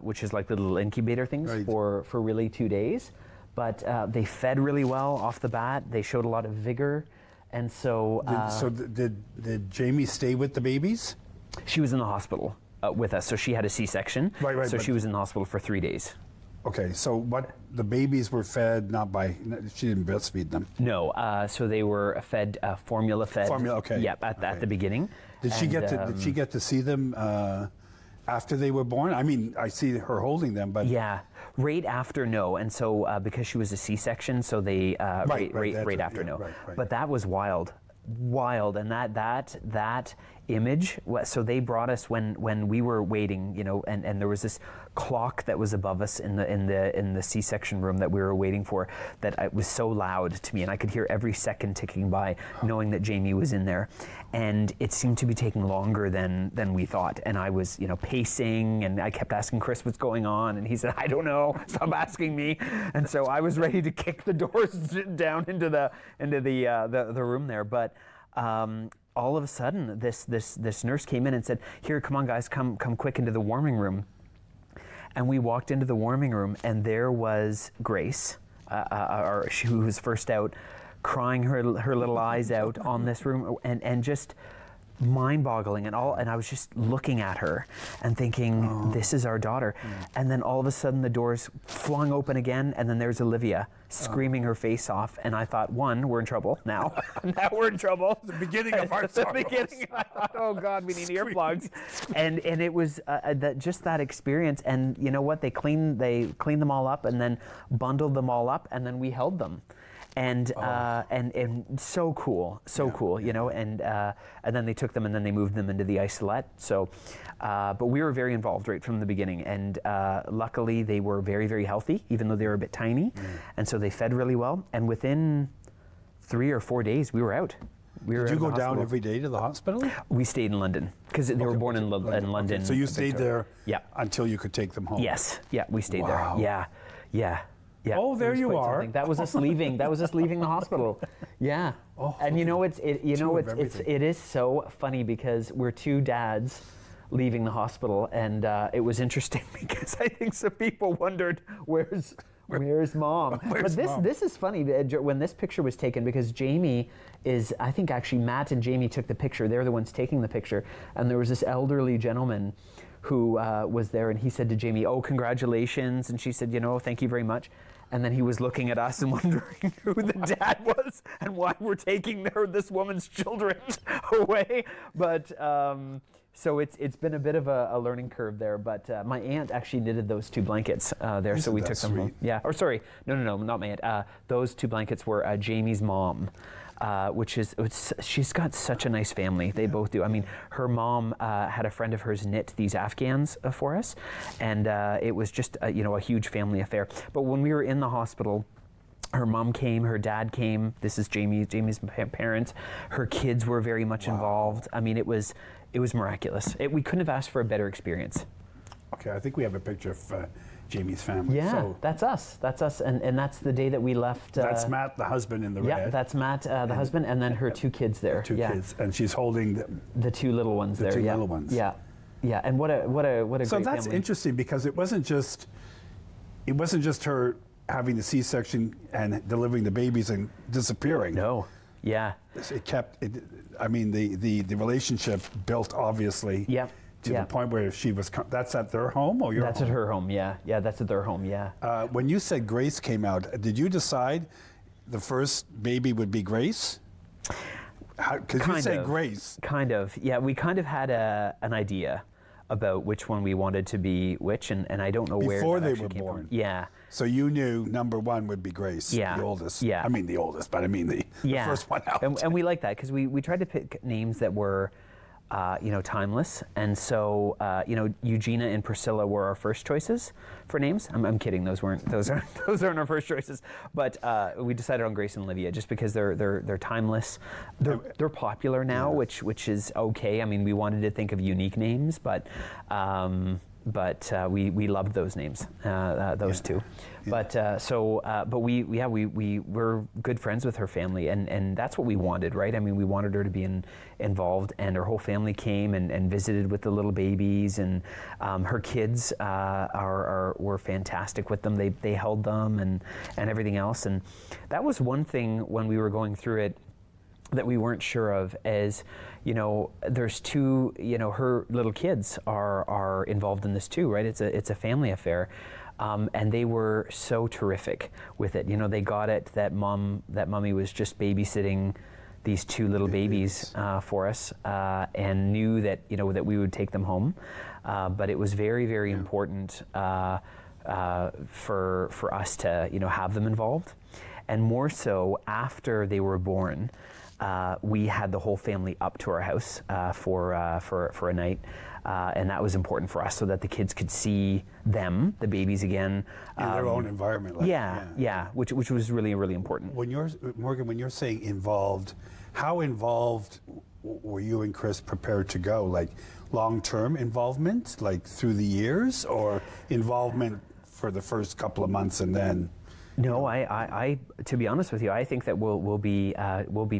Which is like the little incubator things, right. for really 2 days, but they fed really well off the bat. They showed a lot of vigor, and so. Did Jamie stay with the babies? She was in the hospital with us, so she had a C-section. Right. So she was in the hospital for 3 days. Okay, so the babies were fed she didn't breastfeed them. No, so they were fed formula fed. Formula, okay. Yep, at the beginning. Did she get to see them? After they were born? I mean, I see her holding them, but... Yeah, right after, no. And so, because she was a C-section, so they... right after, no. Right. But that was wild. And that image, so they brought us when we were waiting, and there was this clock that was above us in the C-section room that we were waiting for, that it was so loud to me, and I could hear every second ticking by, knowing that Jamie was in there, and it seemed to be taking longer than we thought, and I was pacing, and I kept asking Chris what's going on, and he said, I don't know, stop asking me, and so I was ready to kick the doors down into the room there, but all of a sudden, this nurse came in and said, "Here, come on, guys, come quick into the warming room." And we walked into the warming room, and there was Grace, who was first out, crying her little eyes out on this room, and just mind-boggling and I was just looking at her and thinking, this is our daughter. And then all of a sudden the doors flung open again, and then there's Olivia screaming her face off, and I thought, one, we're in trouble now. Now we're in trouble. The beginning of our sorrows. The beginning. I thought, oh God, we need earplugs. And it was that experience. And you know what? They cleaned them all up, and then bundled them all up, and then we held them. And so cool, cool, and then they took them, and then they moved them into the isolette. So, but we were very involved right from the beginning, and luckily they were very, very healthy, even though they were a bit tiny, and so they fed really well. And within 3 or 4 days, we were out. Did you go down every day to the hospital? We stayed in London because they were born in London. Okay. So you stayed there, yeah, until you could take them home. Yes, yeah, we stayed there. Yeah. Yeah, oh, there you are. Something. That was us leaving. That was us leaving the hospital. Yeah. Oh, and it is so funny because we're 2 dads leaving the hospital, and it was interesting because I think some people wondered where's Where's mom? Where's But mom? this is funny when this picture was taken, because Jamie is, I think actually Matt and Jamie took the picture. They're the ones taking the picture, and there was this elderly gentleman who was there, and he said to Jamie, "Oh, congratulations," and she said, "Thank you very much." And then he was looking at us and wondering who the dad was and why we're taking this woman's children away. But so it's been a bit of a learning curve there. But my aunt actually knitted those 2 blankets there, so we took them home. Yeah. Or sorry, no, not my aunt. Those 2 blankets were Jamie's mom. She's got such a nice family. They both do. I mean, her mom had a friend of hers knit these Afghans for us, and it was just a huge family affair. But when we were in the hospital, her mom came, her dad came. This is Jamie's parents. Her kids were very much involved. I mean, it was miraculous. We couldn't have asked for a better experience. Okay, I think we have a picture of Jamie's family. Yeah, so that's us. That's us, and that's the day that we left. that's Matt, the husband in the red. Yeah, that's Matt, the husband, and then her 2 kids there. 2 kids, and she's holding the 2 little ones there. The 2 little ones. Yeah, yeah, and what a great So that's family. interesting, because it wasn't just her having the C-section and delivering the babies and disappearing. No, yeah. It kept. I mean, the relationship built, obviously. Yeah. To the point where she was. That's at their home, or your That's home? at her home. Yeah, that's at their home. Yeah. When you said Grace came out, did you decide the first baby would be Grace? Because you said Grace. Kind of. Yeah, we kind of had an idea about which one we wanted to be which, and I don't know where Before that they actually were came born. from. Yeah. So you knew number 1 would be Grace, Yeah. the oldest. Yeah. I mean the oldest, but I mean the first one out. And we like that, because we tried to pick names that were, timeless. And so, Eugenia and Priscilla were our first choices for names. I'm kidding. Those aren't our first choices. But we decided on Grace and Olivia just because they're timeless. They're popular now, which is okay. I mean, we wanted to think of unique names, but we loved those names, those 2. Yeah. But we were good friends with her family, and that's what we wanted, right? I mean, we wanted her to be involved, and her whole family came and visited with the little babies, and her kids were fantastic with them. They held them and everything else, and that was one thing when we were going through it that we weren't sure of, as there's 2, her little kids are involved in this too, right? It's a family affair, and they were so terrific with it. They got it that mommy was just babysitting these 2 little babies for us, and knew that that we would take them home, but it was very, very important for us to have them involved, and more so after they were born. We had the whole family up to our house for a night, and that was important for us so that the kids could see them, the babies, again. In their own environment. Which was really, really important. Morgan, when you're saying involved, how involved were you and Chris prepared to go? Like long-term involvement, like through the years, or involvement for the first couple of months and then? No, I to be honest with you, I think that we'll be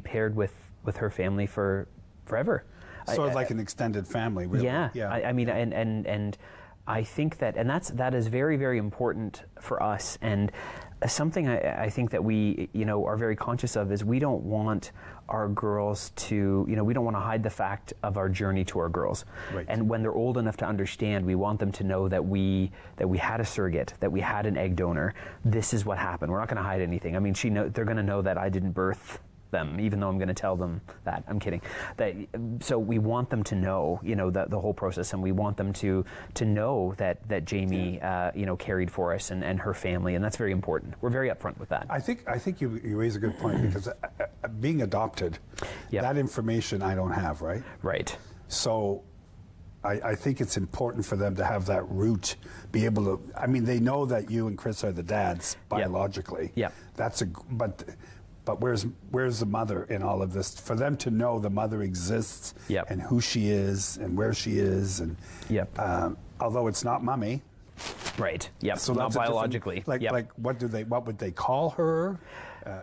paired with her family forever. Sort of like an extended family, really. Yeah. I mean, and I think that is very, very important for us, and something I think that we are very conscious of is we don't want our girls to we don't want to hide the fact of our journey to our girls. Right. And when they're old enough to understand, we want them to know that we had a surrogate, that we had an egg donor. This is what happened. We're not going to hide anything. I mean, they're going to know that I didn't birth them, even though I'm going to tell them that. I'm kidding. So we want them to know, the whole process, and we want them to know that Jamie, carried for us and her family, and that's very important. We're very upfront with that. I think you raise a good point, because being adopted, that information I don't have, right? Right. So I think it's important for them to have that root, be able to. I mean, they know that you and Chris are the dads biologically. Yeah. But where's the mother in all of this? For them to know the mother exists, and who she is and where she is, and although it's not mommy, right? Yep. So not biologically. Like what would they call her?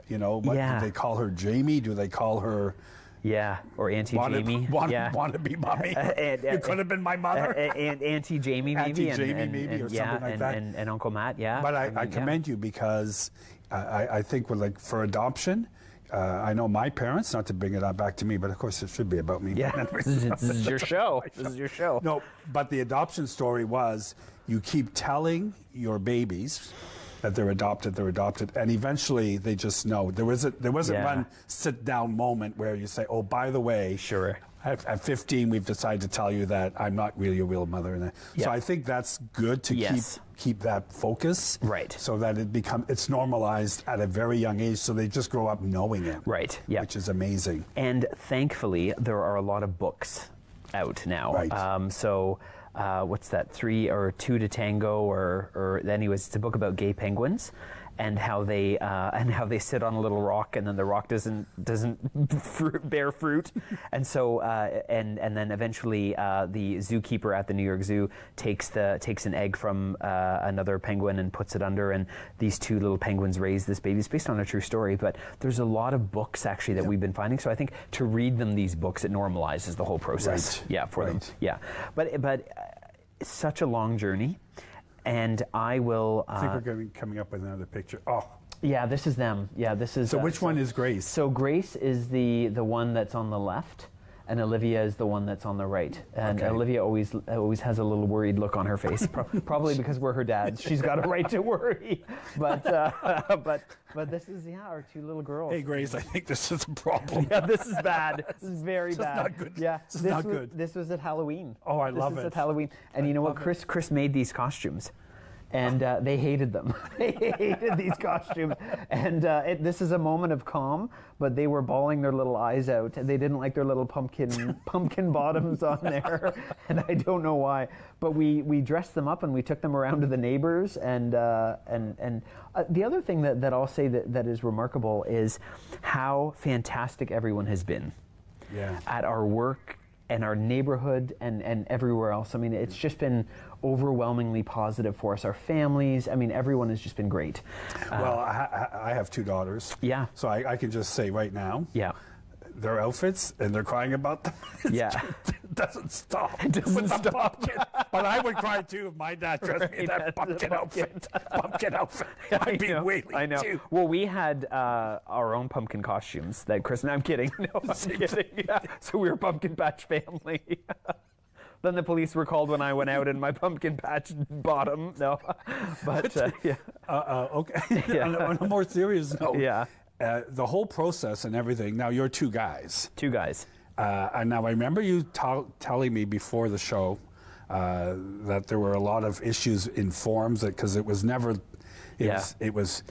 Do they call her Jamie? Do they call her Yeah, or Auntie Jamie. Want to be mommy. You could have been my mother. And Auntie Jamie, maybe. Auntie Jamie, maybe, or something like that. And Uncle Matt, yeah. But I commend you because I think for adoption, I know my parents, not to bring it back to me, but of course it should be about me. Yeah, this is your show. This is your show. No, but the adoption story was you keep telling your babies that they're adopted, and eventually they just know. There wasn't one sit-down moment where you say, oh, by the way, sure. At 15, we've decided to tell you that I'm not really a real mother. So I think that's good to keep that focus, right? So that it's normalized at a very young age, so they just grow up knowing it, right? Yeah, which is amazing. And thankfully, there are a lot of books out now. Right. What's that? 3 or 2 to Tango, or anyways, it's a book about gay penguins. And how they sit on a little rock, and then the rock doesn't bear fruit, and so and then eventually the zookeeper at the New York Zoo takes an egg from another penguin and puts it under, and these 2 little penguins raise this baby. It's based on a true story, but there's a lot of books actually that we've been finding. So I think to read them these books, it normalizes the whole process. Right. Yeah, for them. Yeah, but it's such a long journey. And I will. I think we're going to be coming up with another picture. Oh. Yeah, this is them. Yeah, this is. So which one is Grace? So Grace is the one that's on the left, and Olivia is the one that's on the right. And Olivia always has a little worried look on her face, probably because we're her dads. She's got a right to worry. But this is our 2 little girls. Hey Grace, I think this is a problem. Yeah, this is bad. This is very bad. Not good. Yeah, this is not good. This was at Halloween. Oh, I love it. This is at Halloween, and you know what? Chris made these costumes. And they hated them. They hated these costumes. And this is a moment of calm, but they were bawling their little eyes out. They didn't like their little pumpkin bottoms on there, and I don't know why. But we dressed them up and we took them around to the neighbors. And the other thing that I'll say that is remarkable is how fantastic everyone has been. Yeah. At our work and our neighborhood and everywhere else. I mean, it's just been overwhelmingly positive for us. Our families, I mean, everyone has just been great. Well, I have 2 daughters. Yeah. So I can just say right now. Yeah. Their outfits, and they're crying about them. Yeah. It doesn't stop. It doesn't with stop. The pumpkin. But I would cry too if my dad dressed me in that pumpkin outfit. Pumpkin outfit. I'd be wailing I know. too. Well, we had our own pumpkin costumes that Chris and I'm kidding. No, I'm kidding. Yeah. So we were Pumpkin Patch family. Then the police were called when I went out in my pumpkin patch bottom. No, but yeah. Okay. Yeah. On a more serious note. Yeah. The whole process and everything. Now you're 2 guys. 2 guys. And now I remember you telling me before the show that there were a lot of issues in forms because it was never. It was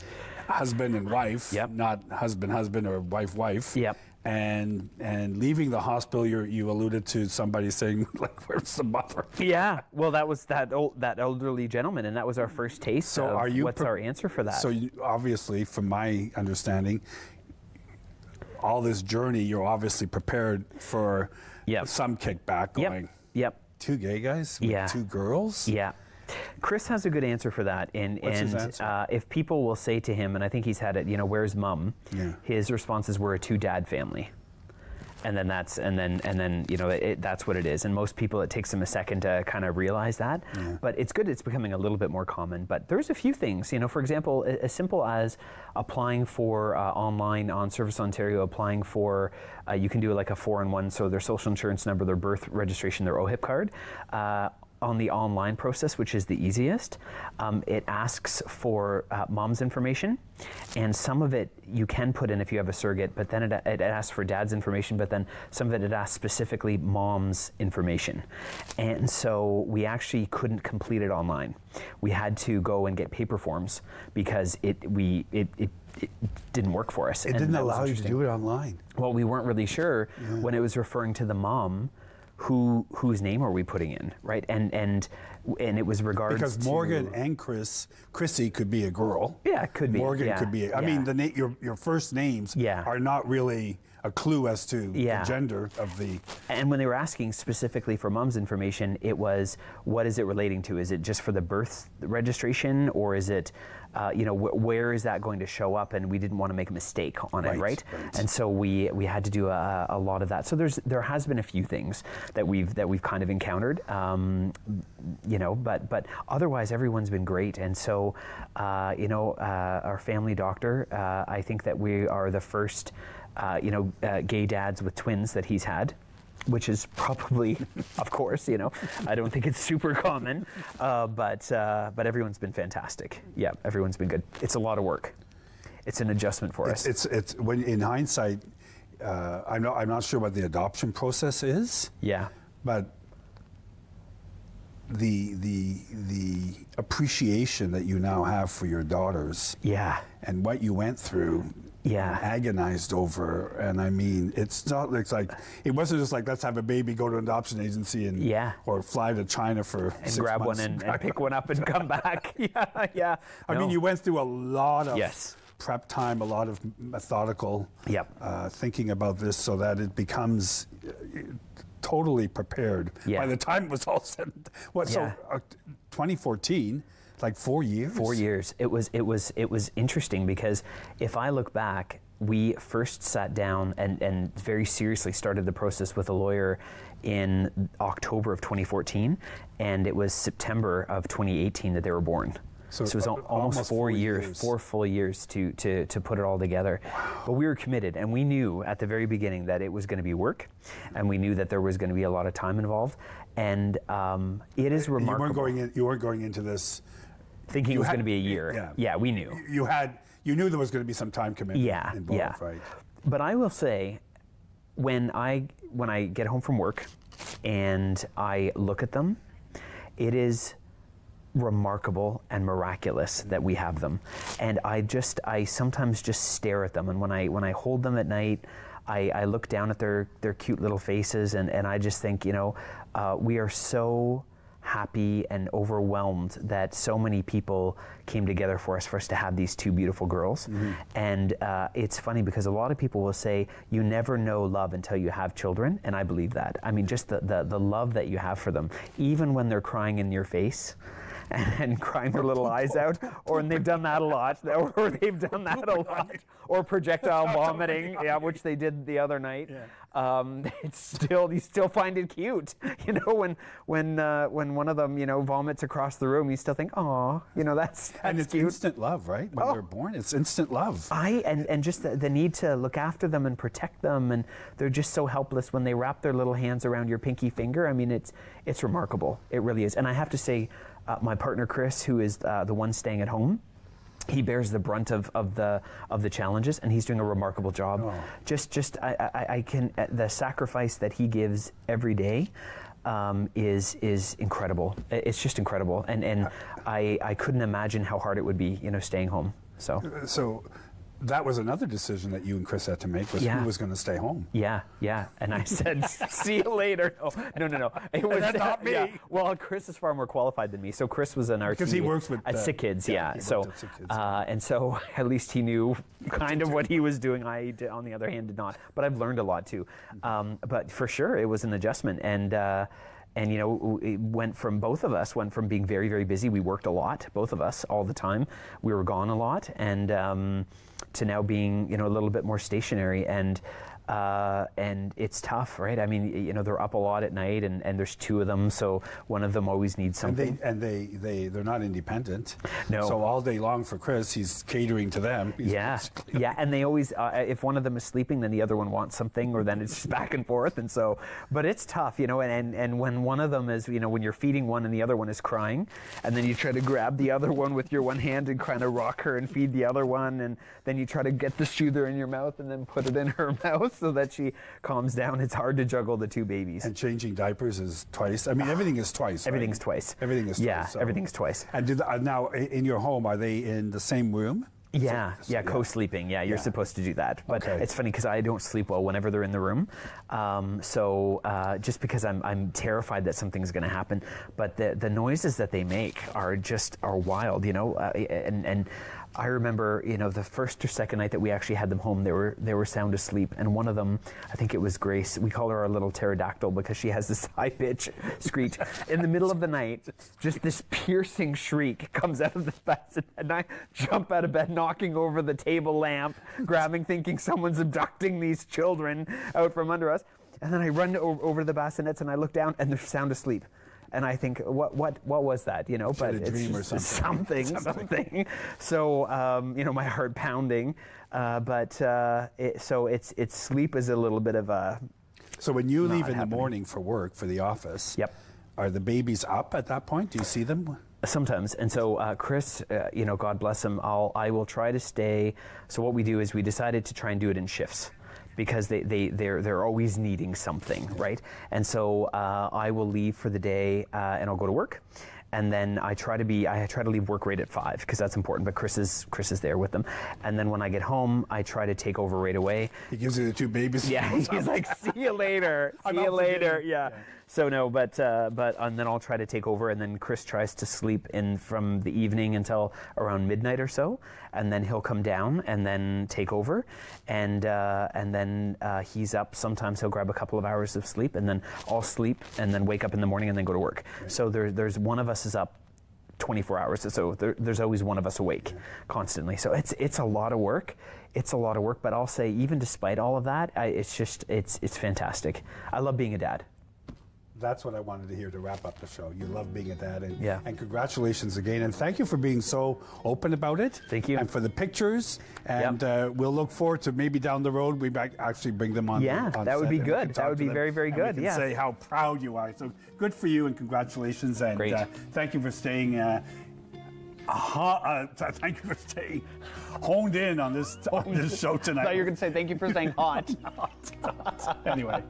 husband and wife, not husband or wife. Yep. And leaving the hospital, you alluded to somebody saying, like, where's the mother? Yeah, well, that was that elderly gentleman, and that was our first taste. So what's our answer for that? So obviously, from my understanding, all this journey, you're obviously prepared for some kickback going. Yep. 2 gay guys with 2 girls? Yeah. Chris has a good answer for that, What's his answer? If people will say to him, and I think he's had it, where's mom? Yeah. His responses were a 2-dad family, and then that's what it is. And most people, it takes them a second to kind of realize that. Yeah. But it's good; it's becoming a little bit more common. But there's a few things, for example, as simple as applying for online on Service Ontario, applying for you can do like a 4-in-1, so their social insurance number, their birth registration, their OHIP card. On the online process, which is the easiest, it asks for mom's information, and some of it you can put in if you have a surrogate, but then it asks for dad's information, but then some of it asks specifically mom's information. And so we actually couldn't complete it online. We had to go and get paper forms because it didn't work for us. It didn't allow you to do it online. Well, we weren't really sure when it was referring to the mom. Whose name are we putting in, right? And it was regards because Morgan and Chrissy could be a girl. Yeah, it could be. Morgan could be. I mean, your first names are not really a clue as to the gender of the. And when they were asking specifically for mom's information, it was what is it relating to? Is it just for the birth registration, or is it you know, where is that going to show up? And we didn't want to make a mistake on it, right? And so we had to do a lot of that. So there has been a few things that we've kind of encountered, you know, but otherwise everyone's been great. And so, you know, our family doctor, I think that we are the first, you know, gay dads with twins that he's had, which is probably, of course, you know, I don't think it's super common, but everyone's been fantastic. Yeah, everyone's been good. It's a lot of work. It's an adjustment for us. It's when in hindsight, I'm not sure what the adoption process is. Yeah, but the appreciation that you now have for your daughters. Yeah, and what you went through. Yeah, agonized over, and I mean, it's like it wasn't just like let's have a baby, go to an adoption agency, and or fly to China for and 6 grab months one and pick one up and come back. Yeah. I mean, you went through a lot of yes. prep time, a lot of methodical thinking about this, so that it becomes totally prepared. By the time it was all said, so 2014. Like 4 years? 4 years. It was interesting because if I look back, we first sat down and very seriously started the process with a lawyer in October of 2014, and it was September of 2018 that they were born. So it was almost 4 years, 4 full years to put it all together. Wow. But we were committed, and we knew at the very beginning that it was going to be work, and we knew that there was going to be a lot of time involved. And it is remarkable. You weren't going into this thinking it was going to be a year. Yeah, we knew. You knew there was going to be some time commitment involved, right? But I will say, when I get home from work and I look at them, it is remarkable and miraculous that we have them. And I sometimes just stare at them, and when I hold them at night, I look down at their cute little faces, and I just think, you know, we are so happy and overwhelmed that so many people came together for us to have these 2 beautiful girls. Mm-hmm. And it's funny because a lot of people will say you never know love until you have children, and I believe that. I mean, just the love that you have for them, even when they're crying in your face and crying their little eyes out, or they've done that a lot, or they've done that a lot, or projectile vomiting, which they did the other night. It's still, you still find it cute, you know, when one of them, you know, vomits across the room, you still think, oh, you know, that's and it's cute. Instant love, right? When they're born, it's instant love. And just the need to look after them and protect them, and they're just so helpless when they wrap their little hands around your pinky finger. I mean, it's remarkable. It really is. And I have to say, my partner Chris, who is the one staying at home, he bears the brunt of the challenges, and he's doing a remarkable job. Oh. I can the sacrifice that he gives every day is incredible. It's just incredible, and I couldn't imagine how hard it would be, you know, staying home. So that was another decision that you and Chris had to make, was who was going to stay home. Yeah. And I said, see you later. No. It was not me. Yeah. Well, Chris is far more qualified than me. So Chris was an RT. Because he works with at Sick Kids, So, and so at least he knew kind of what he was doing. I, on the other hand, did not. But I've learned a lot too. But for sure, it was an adjustment. And you know, it went from being very, very busy. We worked a lot, both of us, all the time. We were gone a lot, and to now being, you know, a little bit more stationary, and it's tough, right? I mean, you know, they're up a lot at night, and there's 2 of them, so one of them always needs something. And they're not independent. No. So all day long for Chris, he's catering to them. Yeah, and they always, if one of them is sleeping, then the other one wants something, or then it's just back and forth, and so, but it's tough, you know, and when one of them is, you know, when you're feeding one and the other one is crying, and then you try to grab the other one with your one hand and kind of rock her and feed the other one, and then you try to get the soother in your mouth and then put it in her mouth so that she calms down. It's hard to juggle the 2 babies. And changing diapers is twice. I mean, everything is twice. Everything's right? twice. Everything is twice. Yeah, so. Everything's twice. And now, in your home, are they in the same room? Yeah, co-sleeping. Yeah, you're supposed to do that. But it's funny because I don't sleep well whenever they're in the room. So just because I'm terrified that something's going to happen. But the noises that they make are wild, you know. And I remember, you know, the first or second night that we actually had them home, they were sound asleep, and one of them, I think it was Grace, we call her our little pterodactyl because she has this high pitch screech. In the middle of the night, just this piercing shriek comes out of the bassinet, and I jump out of bed, knocking over the table lamp, grabbing, thinking someone's abducting these children out from under us. And then I run over to the bassinets and I look down and they're sound asleep. And I think, what was that, you know? But a dream or something. Something. So, you know, my heart pounding. So sleep is a little bit of a. So when you leave in the morning for work, for the office, yep. Are the babies up at that point? Do you see them? Sometimes. And so Chris, you know, God bless him, I will try to stay. So what we do is we decided to try and do it in shifts, because they're always needing something, right? And so I will leave for the day and I'll go to work, and then I try to leave work right at 5 because that's important. But Chris is there with them, and then when I get home, I try to take over right away. He gives you the 2 babies. Yeah, he's like, see you later, see you later. Yeah. So no, but and then I'll try to take over, and then Chris tries to sleep in from the evening until around midnight or so, and then he'll come down and then take over, and then he's up. Sometimes he'll grab a couple of hours of sleep, and then I'll sleep, and then wake up in the morning and then go to work. Right. So there's one of us is up 24 hours, so there's always one of us awake constantly. So it's a lot of work. It's a lot of work, but I'll say even despite all of that, it's fantastic. I love being a dad. That's what I wanted to hear to wrap up the show. You love being a dad, and, yeah. And congratulations again. And thank you for being so open about it. Thank you. And for the pictures. And yep. We'll look forward to maybe down the road we might actually bring them on. Yeah, on that would be set, good. That would be very, very good. And we can say how proud you are. So good for you, and congratulations. And great. Thank you for staying. Thank you for staying honed in on this show tonight. I thought you were going to say thank you for staying hot. Anyway,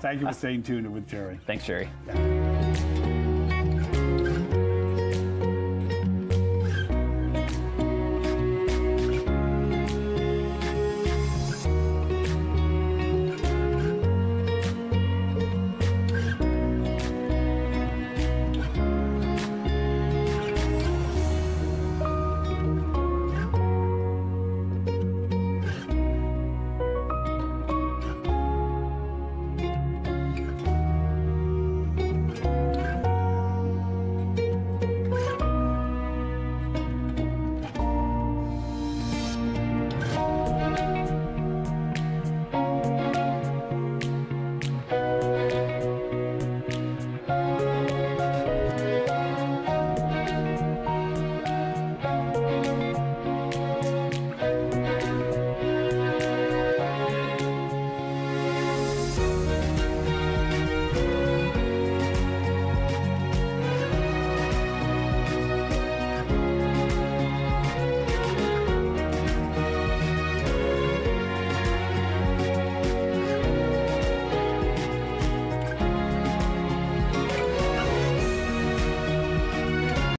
thank you for staying tuned with Gerry. Thanks, Gerry. Yeah.